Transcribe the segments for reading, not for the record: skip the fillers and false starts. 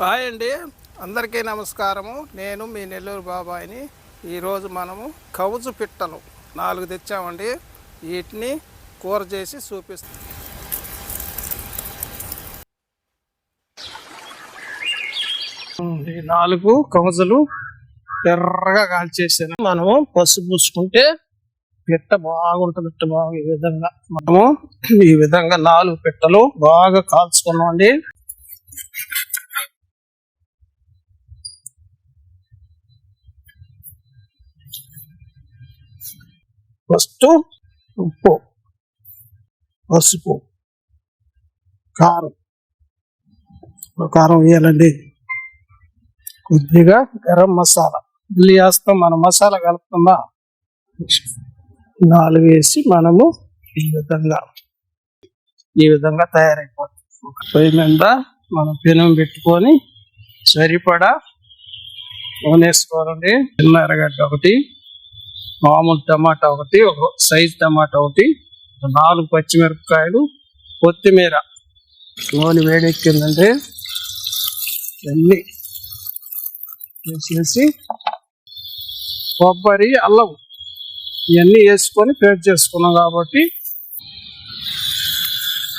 Hi అండి, అందరికీ నమస్కారము. నేను మీ నెల్లూరు బాబాయిని. ఈరోజు మనము కవుజు పిట్టలు 4 తెచ్చామండి. వీటిని కూర చేసి చూపిస్తాం. ఈ 4 కవుజులు ఎర్రగా కాల్చేసాను. మనము పసుపు పూసుకుంటే పిట్ట బాగుంటుంది. బాగా ఈ విధంగా మనము 4 పిట్టలు బాగా కాల్చుకున్నామండి. ఫస్ట్ ఉప్పు, పసుపు, కారం వేయాలండి. కొద్దిగా గరం మసాలా ఉల్లి వేస్తాం. మనం మసాలా కలుపుతుందా 4 వేసి మనము ఈ విధంగా తయారైపోతుంది. పొయ్యి మీద మనం పెనం పెట్టుకొని సరిపడా నూనె వేసుకోవాలండి. చిన్న ఎర్రగడ్డ ఒకటి, మామూలు టమాటా ఒకటి, ఒక సైజ్ టమాటా ఒకటి, 4 పచ్చిమిరపకాయలు, కొత్తిమీర. నూనె వేడెక్కిందంటే ఇవన్నీ వేసేసి కొబ్బరి, అల్లం ఇవన్నీ వేసుకొని పేస్ట్ చేసుకున్నాం కాబట్టి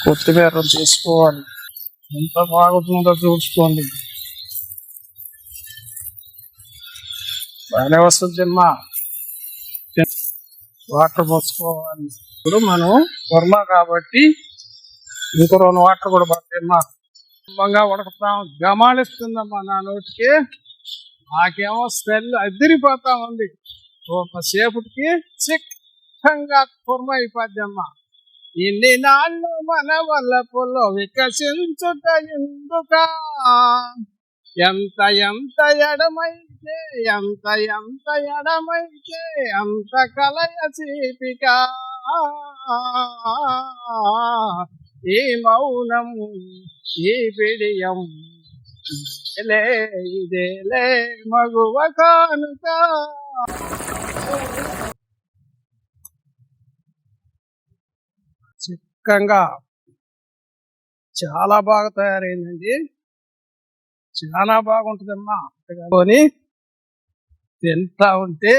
కొత్తిమీర తీసుకోవాలి. ఎంత బాగుంటుందో చూసుకోండి. బాగానే వస్తుంది తిన్నా. వాటర్ పోసుకోవాలి. ఇప్పుడు మనం కుర్మా కాబట్టి ఇంకో 2 వాటర్ కూడా పడతాయమ్మా. సులభంగా ఉడకతాం. గమాలిస్తుందమ్మా నా నోటికి. నాకేమో స్మెల్ అదిరిపోతా ఉంది. సేపటికి చిక్కంగా కుర్మా అయిపోద్దమ్మా. ఇన్ని నాళ్ళు మన వల్ల పొల్లో వికసించుట ఎందుక, ఎంత ఎడమైతే అంత కలయ చీపిక. ఈ మౌనము ఈ పిడియం ఇదేలే మగువ కానుక. చిక్కంగా చాలా బాగా తయారైందండి. చాలా బాగుంటుందమ్మా. తింటా ఉంటే